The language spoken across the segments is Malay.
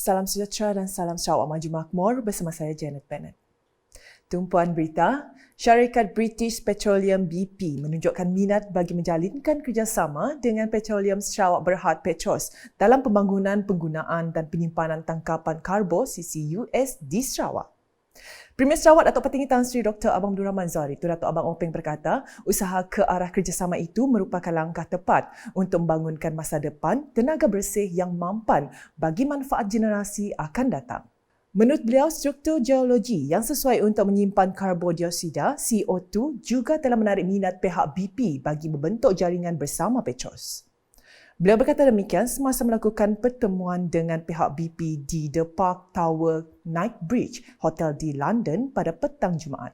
Salam sejahtera dan salam Sarawak Maju Makmur bersama saya Janet Bennett. Tumpuan berita, syarikat British Petroleum BP menunjukkan minat bagi menjalinkan kerjasama dengan Petroleum Sarawak Berhad Petros dalam pembangunan, penggunaan dan penyimpanan tangkapan karbo CCUS di Sarawak. Premier Sarawak Datuk Petinggi Tan Sri Dr. Abang Abdul Rahman Zahari, Tun Datuk Abang Openg berkata, usaha ke arah kerjasama itu merupakan langkah tepat untuk membangunkan masa depan tenaga bersih yang mampan bagi manfaat generasi akan datang. Menurut beliau, struktur geologi yang sesuai untuk menyimpan karbon dioksida CO2 juga telah menarik minat pihak BP bagi membentuk jaringan bersama Petros. Beliau berkata demikian semasa melakukan pertemuan dengan pihak BP di The Park Tower Knightsbridge Hotel di London pada petang Jumaat.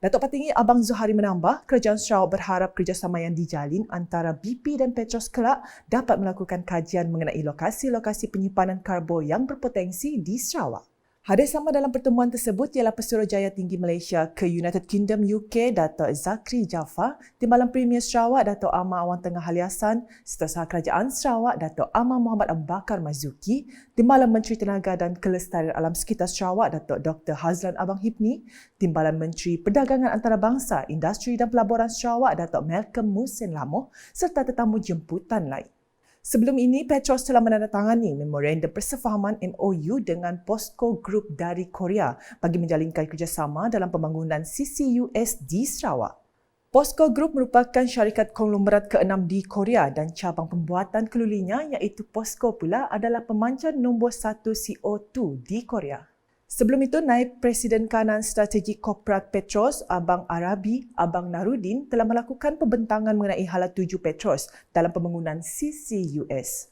Datuk Petinggi Abang Zahari menambah, Kerajaan Sarawak berharap kerjasama yang dijalin antara BP dan Petros kelak dapat melakukan kajian mengenai lokasi-lokasi penyimpanan karbon yang berpotensi di Sarawak. Hadir sama dalam pertemuan tersebut ialah Pesuruhjaya Tinggi Malaysia ke United Kingdom UK Datuk Zakri Jaafar, Timbalan Premier Sarawak Datuk Amar Awang Tengah Haliasan, Setiausaha Kerajaan Sarawak Datuk Amar Muhammad Abu Bakar Mazuki, Timbalan Menteri Tenaga dan Kelestarian Alam Sekitar Sarawak Datuk Dr. Hazlan Abang Hipni, Timbalan Menteri Perdagangan Antarabangsa, Industri dan Pelaburan Sarawak Datuk Malcolm Musin Lamoh serta tetamu jemputan lain. Sebelum ini, Petros telah menandatangani Memorandum Persefahaman MOU dengan POSCO Group dari Korea bagi menjalinkan kerjasama dalam pembangunan CCUS di Sarawak. POSCO Group merupakan syarikat konglomerat ke-6 di Korea dan cabang pembuatan kelulinya iaitu POSCO pula adalah pemancar nombor 1 CO2 di Korea. Sebelum itu, Naib Presiden Kanan Strategik Korporat Petros, Abang Arabi, Abang Narudin telah melakukan pembentangan mengenai hala tuju Petros dalam pembangunan CCUS.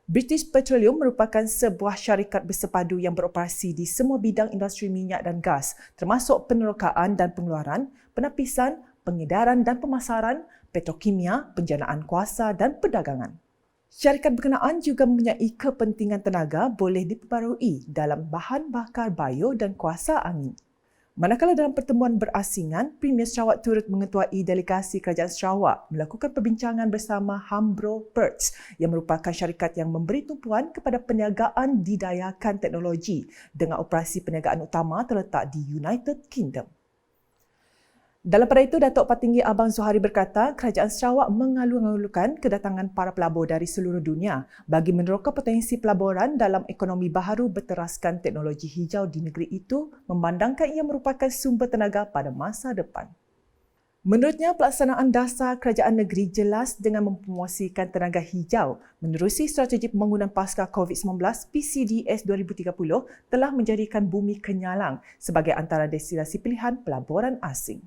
British Petroleum merupakan sebuah syarikat bersepadu yang beroperasi di semua bidang industri minyak dan gas, termasuk penerokaan dan pengeluaran, penapisan, pengedaran dan pemasaran, petrokimia, penjanaan kuasa dan perdagangan. Syarikat berkenaan juga mempunyai kepentingan tenaga boleh diperbarui dalam bahan bakar bio dan kuasa angin. Manakala dalam pertemuan berasingan, Premier Sarawak turut mengetuai delegasi Kerajaan Sarawak melakukan perbincangan bersama Hambro Perts yang merupakan syarikat yang memberi tumpuan kepada perniagaan didayakan teknologi dengan operasi perniagaan utama terletak di United Kingdom. Dalam pada itu, Datuk Petinggi Abang Zahari berkata, Kerajaan Sarawak mengalur-alurkan kedatangan para pelabur dari seluruh dunia bagi meneroka potensi pelaburan dalam ekonomi baharu berteraskan teknologi hijau di negeri itu memandangkan ia merupakan sumber tenaga pada masa depan. Menurutnya, pelaksanaan dasar kerajaan negeri jelas dengan mempromosikan tenaga hijau menerusi strategi pembangunan pasca COVID-19 PCDS 2030 telah menjadikan Bumi Kenyalang sebagai antara destinasi pilihan pelaburan asing.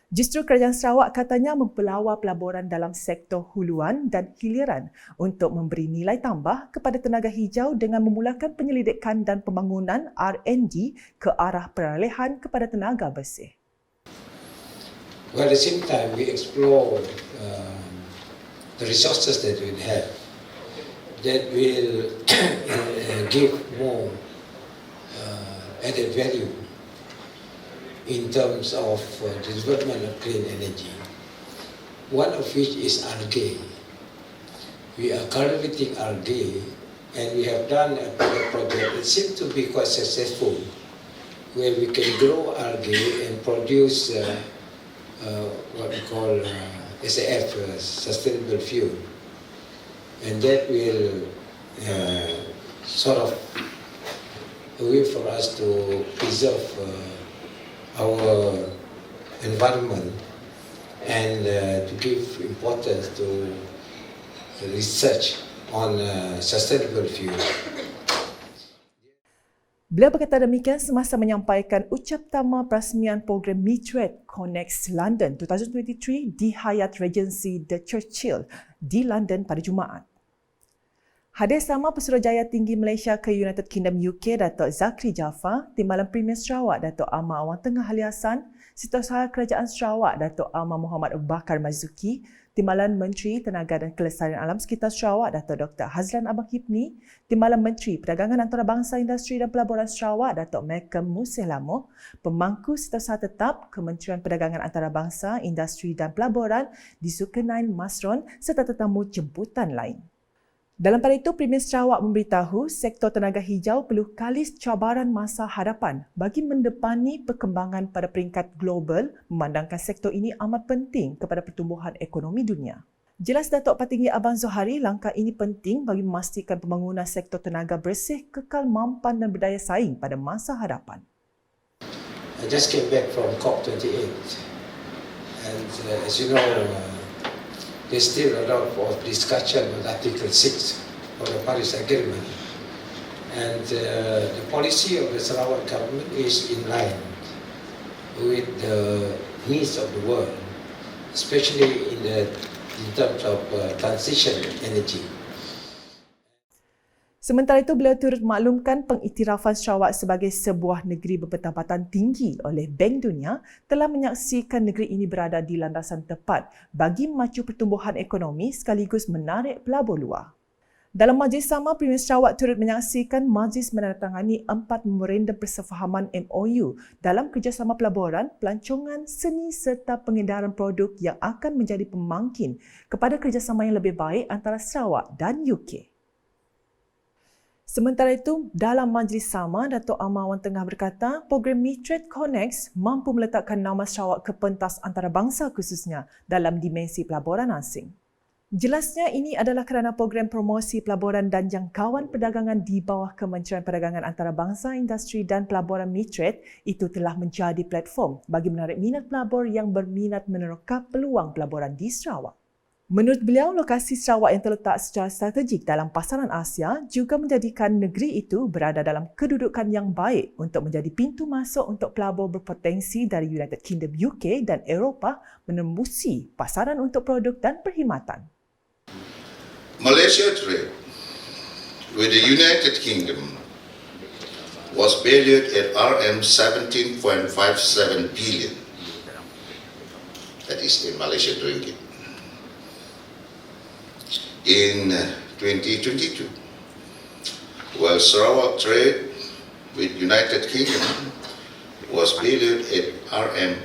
Justru Kerajaan Sarawak katanya mempelawar pelaburan dalam sektor huluan dan hiliran untuk memberi nilai tambah kepada tenaga hijau dengan memulakan penyelidikan dan pembangunan R&D ke arah peralihan kepada tenaga bersih. Well, at the same time, we explore the resources that we have that will give more added value in terms of the development of clean energy. One of which is algae. We are cultivating algae and we have done a project that seems to be quite successful where we can grow algae and produce what we call SAF, sustainable fuel. And that will sort of a way for us to preserve our environment and to give importance to research on sustainable fuel. Beliau berkata demikian semasa menyampaikan ucaptama perasmian program Metrate Connects London 2023 di Hyatt Regency The Churchill di London pada Jumaat. Hadir sama Pesuruhjaya Tinggi Malaysia ke United Kingdom UK Datuk Zakri Jaafar, Timbalan Premier Sarawak Datuk Amar Awang Tengah Haliasan, Setiausaha Kerajaan Sarawak Datuk Amar Muhammad Abu Bakar Mazuki, Timbalan Menteri Tenaga dan Kelestarian Alam Sekitar Sarawak Datuk Dr. Hazlan Abang Hipni, Timbalan Menteri Perdagangan Antarabangsa, Industri dan Pelaburan Sarawak Datuk Malcolm Musin Lamoh, Pemangku Setiausaha Tetap Kementerian Perdagangan Antarabangsa, Industri dan Pelaburan di Zulkarnain Masron serta tetamu jemputan lain. Dalam pada itu, Premier Sarawak memberitahu sektor tenaga hijau perlu kalis cabaran masa hadapan bagi mendepani perkembangan pada peringkat global memandangkan sektor ini amat penting kepada pertumbuhan ekonomi dunia. Jelas Datuk Patinggi Abang Zohari, langkah ini penting bagi memastikan pembangunan sektor tenaga bersih kekal mampan dan berdaya saing pada masa hadapan. I just came back from COP28 and as you know, there's still a lot of discussion on Article 6 of the Paris Agreement, and the policy of the Sarawak government is in line with the needs of the world, especially in terms of transition energy. Sementara itu, beliau turut maklumkan pengiktirafan Sarawak sebagai sebuah negeri berpendapatan tinggi oleh Bank Dunia telah menyaksikan negeri ini berada di landasan tepat bagi memacu pertumbuhan ekonomi sekaligus menarik pelabur luar. Dalam majlis sama, Premier Sarawak turut menyaksikan majlis menandatangani 4 memorandum persefahaman MOU dalam kerjasama pelaburan, pelancongan, seni serta pengedaran produk yang akan menjadi pemangkin kepada kerjasama yang lebih baik antara Sarawak dan UK. Sementara itu, dalam majlis sama, Datuk Amar Wan Tengah berkata, program Mitrade Connects mampu meletakkan nama Sarawak ke pentas antarabangsa khususnya dalam dimensi pelaburan asing. Jelasnya ini adalah kerana program promosi pelaburan dan jangkauan perdagangan di bawah Kementerian Perdagangan Antarabangsa, Industri dan Pelaburan Mitrade itu telah menjadi platform bagi menarik minat pelabur yang berminat meneroka peluang pelaburan di Sarawak. Menurut beliau, lokasi Sarawak yang terletak secara strategik dalam pasaran Asia juga menjadikan negeri itu berada dalam kedudukan yang baik untuk menjadi pintu masuk untuk pelabur berpotensi dari United Kingdom, UK dan Eropah menembusi pasaran untuk produk dan perkhidmatan. Malaysia trade with the United Kingdom was valued at RM 17.57 billion. That is in Malaysian ringgit. In 2022, while Sarawak trade with United Kingdom was valued at RM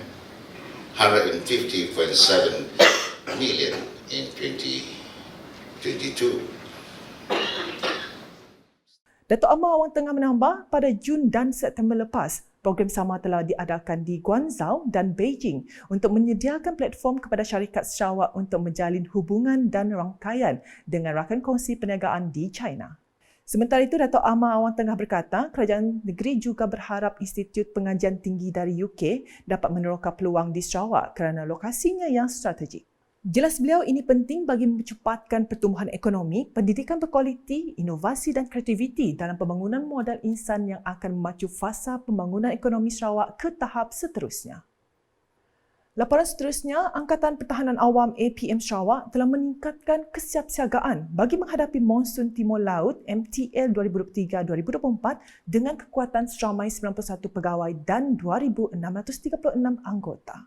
150.7 million in 2022. Datuk Amar Wan Tengah menambah, pada Jun dan September lepas, program sama telah diadakan di Guangzhou dan Beijing untuk menyediakan platform kepada syarikat Sarawak untuk menjalin hubungan dan rangkaian dengan rakan kongsi perniagaan di China. Sementara itu, Datuk Amar Wan Tengah berkata, kerajaan negeri juga berharap Institut Pengajian Tinggi dari UK dapat meneroka peluang di Sarawak kerana lokasinya yang strategik. Jelas beliau, ini penting bagi mempercepatkan pertumbuhan ekonomi, pendidikan berkualiti, inovasi dan kreativiti dalam pembangunan modal insan yang akan memacu fasa pembangunan ekonomi Sarawak ke tahap seterusnya. Laporan seterusnya, Angkatan Pertahanan Awam APM Sarawak telah meningkatkan kesiapsiagaan bagi menghadapi monsun Timur Laut MTL 2023-2024 dengan kekuatan seramai 91 pegawai dan 2,636 anggota.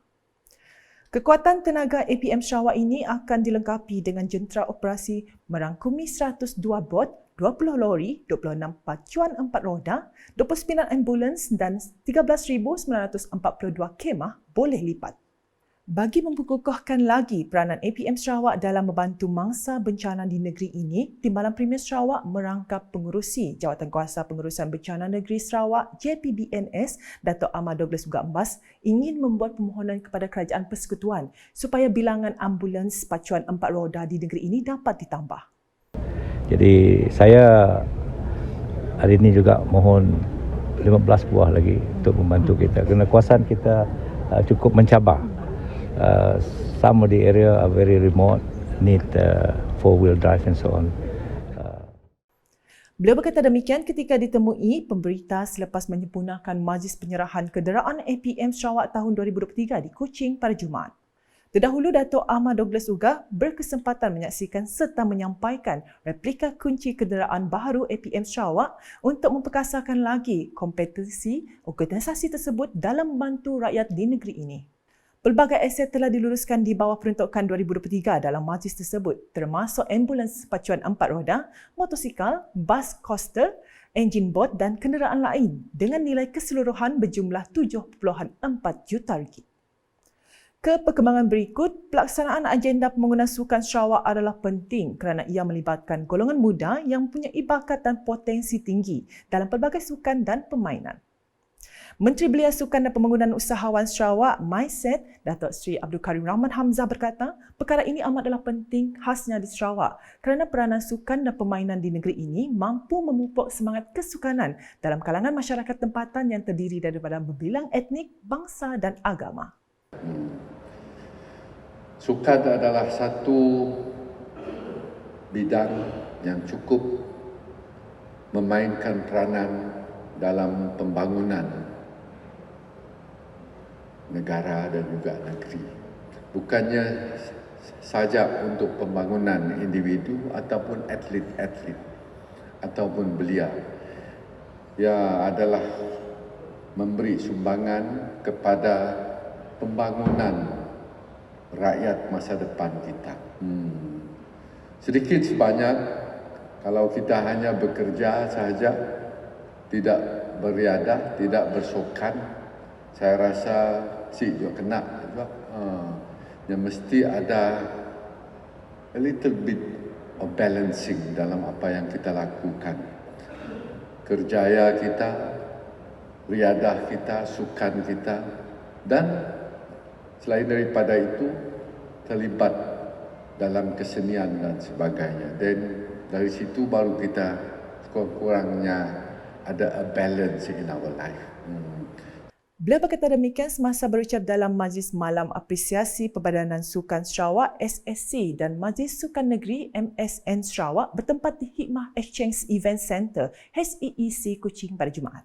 Kekuatan tenaga APM Sarawak ini akan dilengkapi dengan jentera operasi merangkumi 102 bot, 20 lori, 26 pacuan 4 roda, 29 ambulans dan 13,942 kemah boleh lipat. Bagi memperkukuhkan lagi peranan APM Sarawak dalam membantu mangsa bencana di negeri ini, Timbalan Premier Sarawak merangkap pengurusi Jawatankuasa Pengurusan Bencana Negeri Sarawak JPBNS, Datuk Ahmad Douglas Ugambas, ingin membuat permohonan kepada Kerajaan Persekutuan supaya bilangan ambulans pacuan 4 roda di negeri ini dapat ditambah. Jadi saya hari ini juga mohon 15 buah lagi untuk membantu kita kerana kawasan kita cukup mencabar. Some of the area are very remote, need four-wheel drive and so on. Beliau berkata demikian ketika ditemui pemberita selepas menyempurnakan majlis penyerahan kenderaan APM Sarawak tahun 2023 di Kuching pada Jumaat. Terdahulu, Datuk Ahmad Douglas Uga berkesempatan menyaksikan serta menyampaikan replika kunci kenderaan baharu APM Sarawak untuk memperkasakan lagi kompetensi organisasi tersebut dalam membantu rakyat di negeri ini. Pelbagai aset telah diluluskan di bawah peruntukan 2023 dalam majlis tersebut, termasuk ambulans pacuan 4 roda, motosikal, bas coaster, enjin bot dan kenderaan lain dengan nilai keseluruhan berjumlah 7.4 juta ringgit. Ke perkembangan berikut, pelaksanaan agenda pembangunan Sukan Sarawak adalah penting kerana ia melibatkan golongan muda yang mempunyai bakat dan potensi tinggi dalam pelbagai sukan dan permainan. Menteri Belia Sukan dan Pembangunan Usahawan Sarawak, MySet, Datuk Seri Abdul Karim Rahman Hamzah berkata, perkara ini amat adalah penting khasnya di Sarawak kerana peranan sukan dan permainan di negeri ini mampu memupuk semangat kesukanan dalam kalangan masyarakat tempatan yang terdiri daripada berbilang etnik, bangsa dan agama. Sukan adalah satu bidang yang cukup memainkan peranan dalam pembangunan negara dan juga negeri. Bukannya saja untuk pembangunan individu ataupun atlet-atlet ataupun belia. Ia adalah memberi sumbangan kepada pembangunan rakyat masa depan kita. Sedikit sebanyak, kalau kita hanya bekerja sahaja, tidak beriadah, tidak bersukan, saya rasa juga kena juga. Yang mesti ada a little bit of balancing dalam apa yang kita lakukan. Kerjaya kita, riadah kita, sukan kita, dan selain daripada itu terlibat dalam kesenian dan sebagainya. Dan dari situ baru kita kurang-kurangnya ada a balance in our life. Beliau berkata demikian semasa berucap dalam Majlis Malam Apresiasi Perbadanan Sukan Sarawak SSC dan Majlis Sukan Negeri MSN Sarawak bertempat di Hikmah Exchange Event Centre HEEC Kuching pada Jumaat.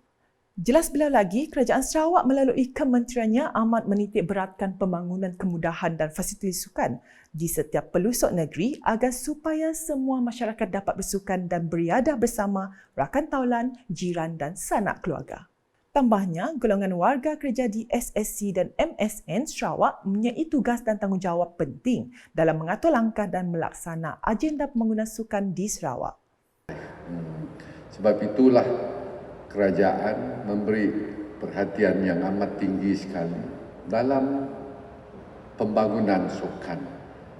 Jelas beliau lagi, Kerajaan Sarawak melalui kementeriannya amat menitik beratkan pembangunan kemudahan dan fasiliti sukan di setiap pelosok negeri agar supaya semua masyarakat dapat bersukan dan beriadah bersama rakan taulan, jiran dan sanak keluarga. Tambahnya, golongan warga kerja di SSC dan MSN Sarawak mempunyai tugas dan tanggungjawab penting dalam mengatur langkah dan melaksana agenda pembangunan sukan di Sarawak. Sebab itulah kerajaan memberi perhatian yang amat tinggi sekali dalam pembangunan sukan.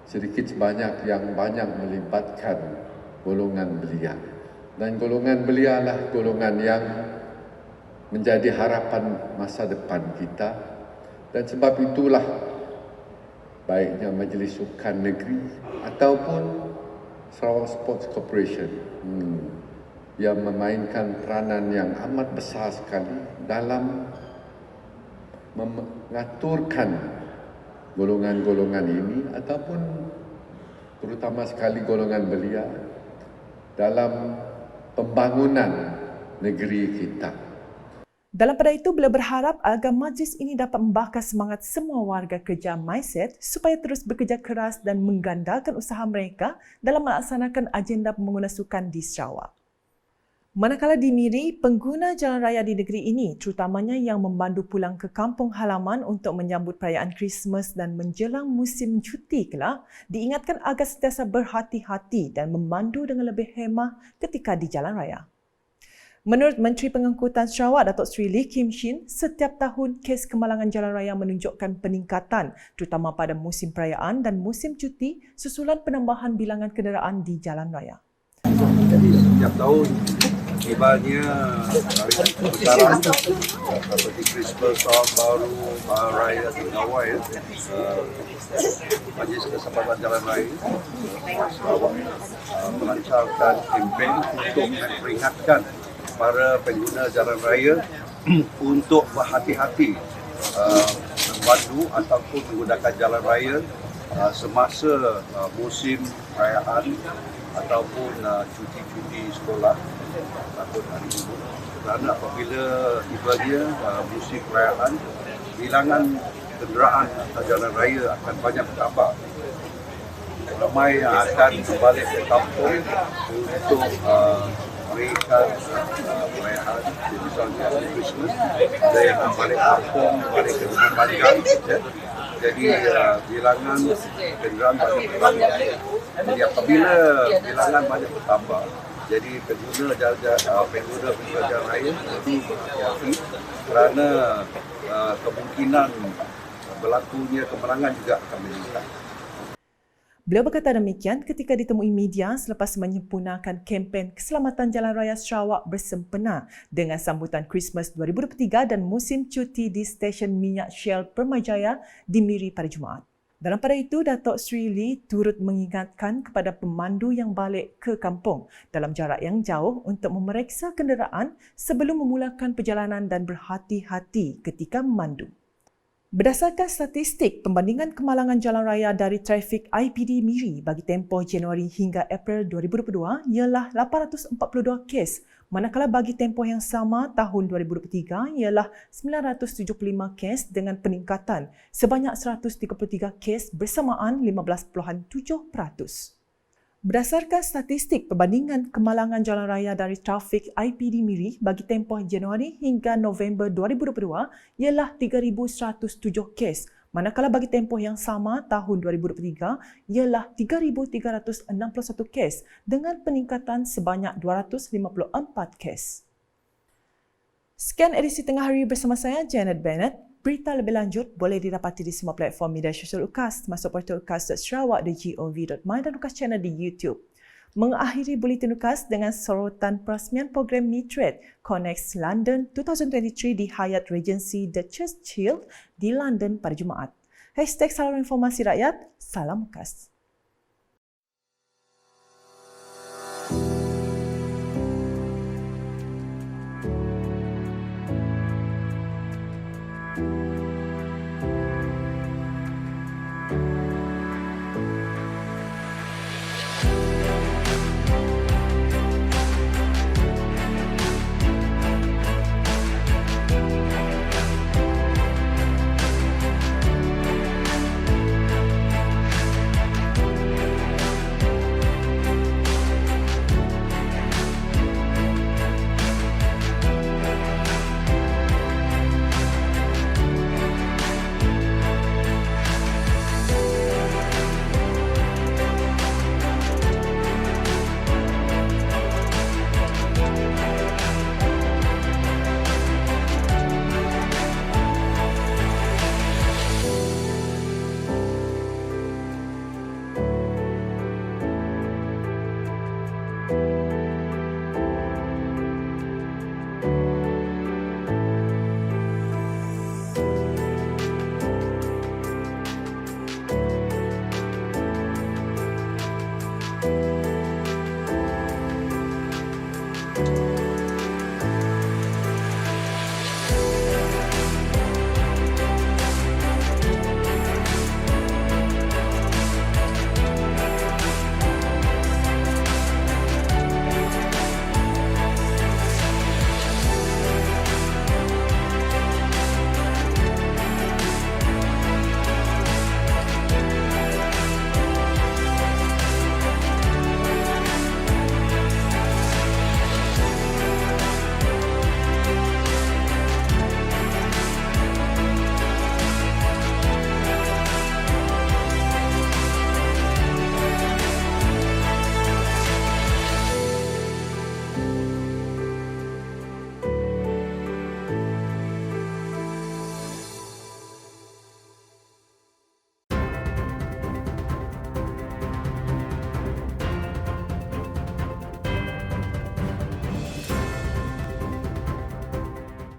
Sedikit sebanyak yang banyak melibatkan golongan belia. Dan golongan belia lah golongan yang menjadi harapan masa depan kita. Dan sebab itulah baiknya Majlis Sukan Negeri ataupun Sarawak Sports Corporation yang memainkan peranan yang amat besar sekali dalam mengaturkan golongan-golongan ini ataupun terutama sekali golongan belia dalam pembangunan negeri kita. Dalam pada itu, beliau berharap agar majlis ini dapat membakar semangat semua warga kerja MySet supaya terus bekerja keras dan menggandakan usaha mereka dalam melaksanakan agenda pembangunan sukan di Sarawak. Manakala di Miri, pengguna jalan raya di negeri ini, terutamanya yang memandu pulang ke kampung halaman untuk menyambut perayaan Krismas dan menjelang musim cuti kelak, diingatkan agar sentiasa berhati-hati dan memandu dengan lebih hemah ketika di jalan raya. Menurut Menteri Pengangkutan Sarawak, Datuk Seri Lee Kim Shin, setiap tahun kes kemalangan jalan raya menunjukkan peningkatan terutama pada musim perayaan dan musim cuti susulan penambahan bilangan kenderaan di jalan raya. Jadi setiap tahun tibanya hari besar seperti Krismas, Tahun Baru, Raya Tingawai, Majlis Kesempatan Jalan Raya Sarawak melancarkan kempen untuk memperingatkan para pengguna jalan raya untuk berhati-hati memandu ataupun menggunakan jalan raya semasa musim perayaan ataupun cuti-cuti sekolah ataupun hari libur. Kerana apabila tibanya musim perayaan, bilangan kenderaan atas jalan raya akan banyak bertambah. Ramai yang akan kembali ke kampung untuk merayakan perayaan misalnya Christmas, ada yang balik kampung, balik ke rumah panjang, jadi bilangan kenderaan banyak bertambah. Jadi apabila bilangan banyak bertambah, jadi pengguna jalan raya perlu berhati-hati kerana kemungkinan berlakunya kemenangan juga akan meningkat. Beliau berkata demikian ketika ditemui media selepas menyempurnakan kempen Keselamatan Jalan Raya Sarawak bersempena dengan sambutan Christmas 2023 dan musim cuti di stesen minyak Shell Permajaya di Miri pada Jumaat. Dalam pada itu, Datuk Sri Lee turut mengingatkan kepada pemandu yang balik ke kampung dalam jarak yang jauh untuk memeriksa kenderaan sebelum memulakan perjalanan dan berhati-hati ketika memandu. Berdasarkan statistik, pembandingan kemalangan jalan raya dari trafik IPD Miri bagi tempoh Januari hingga April 2022 ialah 842 kes, manakala bagi tempoh yang sama tahun 2023 ialah 975 kes dengan peningkatan sebanyak 133 kes bersamaan 15.7%. Berdasarkan statistik perbandingan kemalangan jalan raya dari trafik IPD Miri bagi tempoh Januari hingga November 2022 ialah 3,107 kes, manakala bagi tempoh yang sama tahun 2023 ialah 3,361 kes dengan peningkatan sebanyak 254 kes. Sekian edisi tengah hari bersama saya, Janet Bennett. Berita lebih lanjut boleh didapati di semua platform media sosial UKAS, masuk portal ukas.sarawak.gov.my dan UKAS Channel di YouTube. Mengakhiri buletin UKAS dengan sorotan perasmian program Mitred Connects London 2023 di Hyatt Regency The Churchill di London pada Jumaat. #Saluran Informasi Rakyat, salam UKAS.